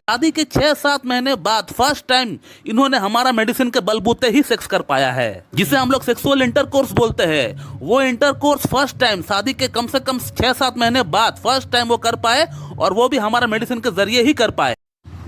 शादी के 6-7 महीने बाद फर्स्ट टाइम इन्होंने हमारा मेडिसिन के बलबूते ही सेक्स कर पाया है, जिसे हम लोग सेक्सुअल इंटरकोर्स बोलते हैं। वो इंटरकोर्स फर्स्ट टाइम शादी के कम से कम 6-7 महीने बाद फर्स्ट टाइम वो कर पाए, और वो भी हमारा मेडिसिन के जरिए ही कर पाए।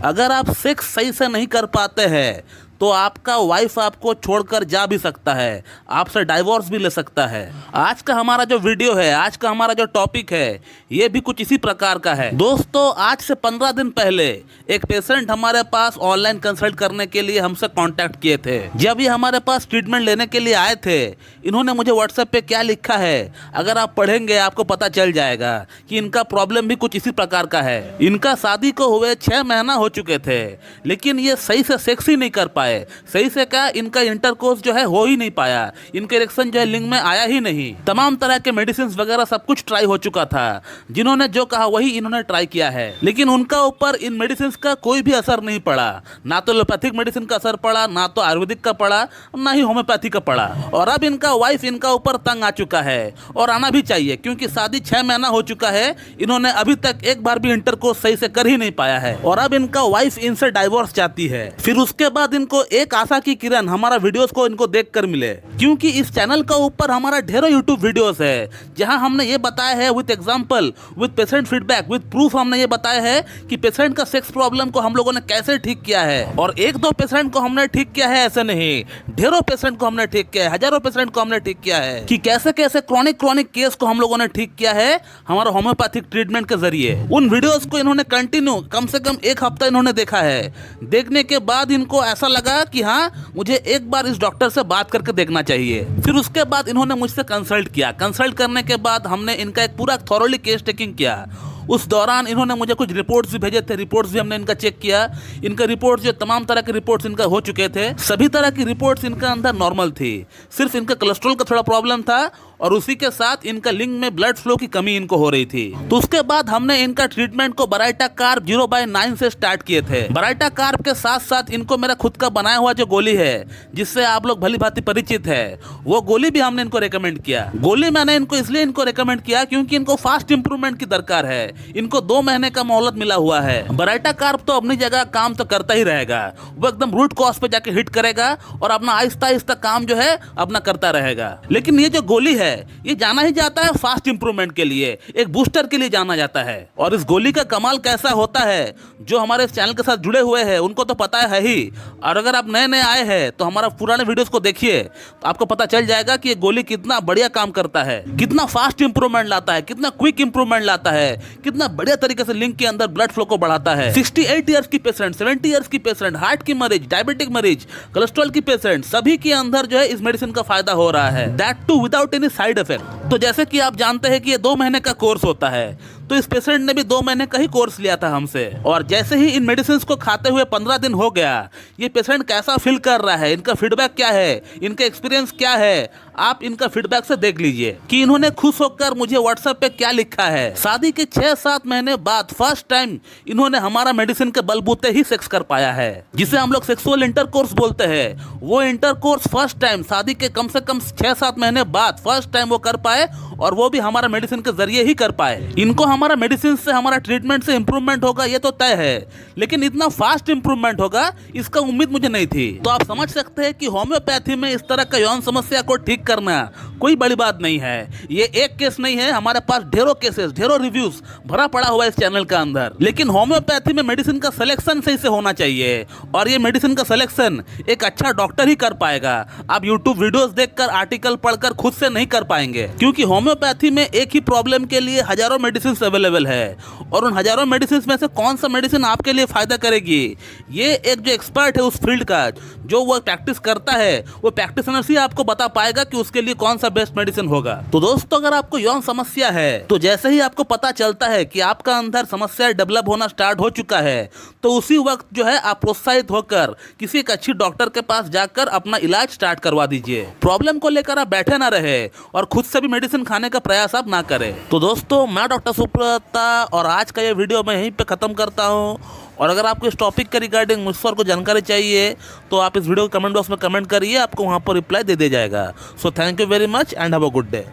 अगर आप सेक्स सही से नहीं कर पाते हैं तो आपका वाइफ आपको छोड़कर जा भी सकता है, आपसे डाइवोर्स भी ले सकता है। आज का हमारा जो वीडियो है, आज का हमारा जो टॉपिक है, ये भी कुछ इसी प्रकार का है। दोस्तों, आज से 15 दिन पहले एक पेशेंट हमारे पास ऑनलाइन कंसल्ट करने के लिए हमसे कांटेक्ट किए थे। जब ये हमारे पास ट्रीटमेंट लेने के लिए आए थे, इन्होंने मुझे व्हाट्सएप पे क्या लिखा है, अगर आप पढ़ेंगे आपको पता चल जाएगा कि इनका प्रॉब्लम भी कुछ इसी प्रकार का है। इनका शादी को हुए 6 महीना हो चुके थे, लेकिन ये सही से सेक्स ही नहीं कर पाए। सही से क्या, इनका इंटरकोर्स जो है हो ही नहीं पाया, इनका इरेक्शन जो है लिंग में आया ही नहीं। तमाम तरह के मेडिसिन वगैरह सब कुछ ट्राई हो चुका था, जिन्होंने जो कहा वही इन्होंने ट्राई किया है, लेकिन उनका ऊपर इन मेडिसिन का कोई भी असर नहीं पड़ा। ना तो एलोपैथिक मेडिसिन का असर पड़ा, ना तो आयुर्वेदिक का पड़ा, ना ही होम्योपैथी का पड़ा। और अब इनका वाइफ इनका ऊपर तंग आ चुका है, और आना भी चाहिए, क्योंकि शादी 6 महीना हो चुका है, इन्होंने अभी तक एक बार भी इंटरकोर्स सही से कर ही नहीं पाया है। और अब इनका वाइफ इनसे डाइवोर्स चाहती है। फिर उसके बाद इनको एक आशा की किरण हमारा वीडियोस को इनको देखकर मिले, क्योंकि इस चैनल का ऊपर हमारा ढेरों यूट्यूब वीडियोस है, जहां हमने ये बताया है with example, with patient feedback, with proof, हमने ये बताया है कि पेशेंट का सेक्स प्रॉब्लम को हम लोगों ने कैसे ठीक किया है। और 1-2 पेशेंट को हमने ठीक किया है ऐसे नहीं, ढेरों पेशेंट को हमने ठीक किया है, हजारों पेशेंट को हमने ठीक किया है, कि कैसे कैसे क्रॉनिक केस को हम लोगों ने ठीक किया है हमारा होम्योपैथिक ट्रीटमेंट के जरिए। उन वीडियोस को इन्होंने कंटिन्यू कम से कम 1 हफ्ता इन्होंने देखा है। देखने के बाद इनको ऐसा लगा कि हाँ, मुझे एक बार इस डॉक्टर से बात करके देखना चाहिए। फिर उसके बाद इन्होंने मुझसे कंसल्ट किया। कंसल्ट करने के बाद हमने इनका एक पूरा थॉरोली केस टेकिंग किया। उस दौरान इन्होंने मुझे कुछ रिपोर्ट्स भी भेजे थे, रिपोर्ट्स भी हमने इनका चेक किया। इनका रिपोर्ट्स जो तमाम तरह के रिपोर्ट्स इनका हो चुके थे, सभी तरह की रिपोर्ट्स इनका अंदर नॉर्मल थी। सिर्फ इनका कोलेस्ट्रॉल का थोड़ा प्रॉब्लम था, और उसी के साथ इनका लिंग में ब्लड फ्लो की कमी इनको हो रही थी। तो उसके बाद हमने इनका ट्रीटमेंट को बराइटा कार्ब 0/9 से स्टार्ट किए थे। बराइटा कार्ब के साथ साथ इनको मेरा खुद का बनाया हुआ जो गोली है, जिससे आप लोग भली भांति परिचित है, वो गोली भी हमने इनको रेकमेंड किया। गोली मैंने इनको इसलिए इनको रेकमेंड किया क्योंकि इनको फास्ट इंप्रूवमेंट की दरकार है। इनको 2 महीने का मोहलत मिला हुआ है। बराइटा कार्ब तो अपनी जगह काम तो करता ही रहेगा, वो एकदम रूट कॉज पे जाके हिट करेगा और अपना आहिस्ता आहिस्ता काम जो है अपना करता रहेगा। लेकिन ये जो गोली है, ये जाना ही जाता है फास्ट इंप्रूवमेंट के लिए, एक बूस्टर के लिए जाना जाता है। और इस गोली का कमाल कैसा होता है, जो हमारे इस चैनल के साथ जुड़े हुए हैं उनको तो पता है ही, और अगर आप नए नए आए हैं तो हमारा पुराने वीडियोस को देखिए, तो आपको पता चल जाएगा कि ये गोली कितना बढ़िया काम करता है, कितना फास्ट इंप्रूवमेंट लाता है, कितना क्विक इंप्रूवमेंट लाता है, कितना बढ़िया तरीके से लिंग के अंदर ब्लड फ्लो को बढ़ाता है। 68 ईयर्स की पेशेंट, 70 ईयर्स की पेशेंट, हार्ट की मरीज, डायबिटिक मरीज, कोलेस्ट्रॉल की पेशेंट, सभी के अंदर जो है इस मेडिसिन का फायदा हो रहा है, that too without any side effect. तो जैसे कि आप जानते हैं कि ये 2 महीने का कोर्स होता है, तो इस पेशेंट ने भी 2 महीने का ही कोर्स लिया था हमसे। और जैसे ही इन मेडिसिन को खाते हुए 15 दिन हो गया, ये पेशेंट कैसा फील कर रहा है, इनका फीडबैक क्या है, इनका एक्सपीरियंस क्या है, आप इनका फीडबैक से देख लीजिए कि इन्होंने खुश होकर मुझे व्हाट्सएप पे क्या लिखा है। शादी के 6-7 महीने बाद फर्स्ट टाइम इन्होंने हमारा मेडिसिन के बलबूते ही सेक्स कर पाया है, जिसे हम लोग सेक्सुअल इंटरकोर्स बोलते हैं। वो इंटरकोर्स फर्स्ट टाइम शादी के कम से कम 6-7 महीने बाद फर्स्ट टाइम वो कर पाए, और वो भी हमारा मेडिसिन के जरिए ही कर पाए। इनको हमारा मेडिसिन से, हमारा ट्रीटमेंट से इंप्रूवमेंट होगा ये तो तय है, लेकिन इतना फास्ट इंप्रूवमेंट होगा इसका उम्मीद मुझे नहीं थी। तो आप समझ सकते हैं कि होम्योपैथी में इस तरह का यौन समस्या को ठीक करना कोई बड़ी बात नहीं है। ये एक केस नहीं है, हमारे पास ढेरों केसेस, ढेरों रिव्यूज भरा पड़ा हुआ है इस चैनल का अंदर। लेकिन होम्योपैथी में मेडिसिन का सिलेक्शन सही से होना चाहिए, और ये मेडिसिन का सिलेक्शन एक अच्छा डॉक्टर ही कर पाएगा। आप यूट्यूब वीडियोस देखकर, आर्टिकल पढ़कर खुद से नहीं कर पाएंगे, क्योंकि होम्योपैथी में एक ही प्रॉब्लम के लिए हजारों मेडिसिन अवेलेबल है, और उन हजारों मेडिसिन में से कौन सा मेडिसिन आपके लिए फायदा करेगी, ये एक जो एक्सपर्ट है उस फील्ड का, जो वो प्रैक्टिस करता है, वो प्रैक्टिशनर ही आपको बता पाएगा कि उसके लिए कौन सा बेस्ट मेडिसिन होगा। तो दोस्तों, अगर आपको यौन समस्या है, तो जैसे ही आपको पता चलता है कि आपका अंदर समस्या डेवलप होना स्टार्ट हो चुका है, तो उसी वक्त जो है आप प्रोत्साहित होकर किसी एक अच्छी डॉक्टर के पास जाकर अपना इलाज स्टार्ट करवा दीजिए। प्रॉब्लम को लेकर आप बैठे ना रहे और खुद से भी मेडिसिन खाने का प्रयास आप ना करें। तो दोस्तों, मैं डॉक्टर सुब्रता, और आज का ये वीडियो मैं यहीं पे ख़त्म करता हूँ। और अगर आपको इस टॉपिक के रिगार्डिंग मुझसे और कुछ जानकारी चाहिए, तो आप इस वीडियो को कमेंट बॉक्स में कमेंट करिए, आपको वहाँ पर रिप्लाई दे दिया जाएगा। So thank you very much and have a good day.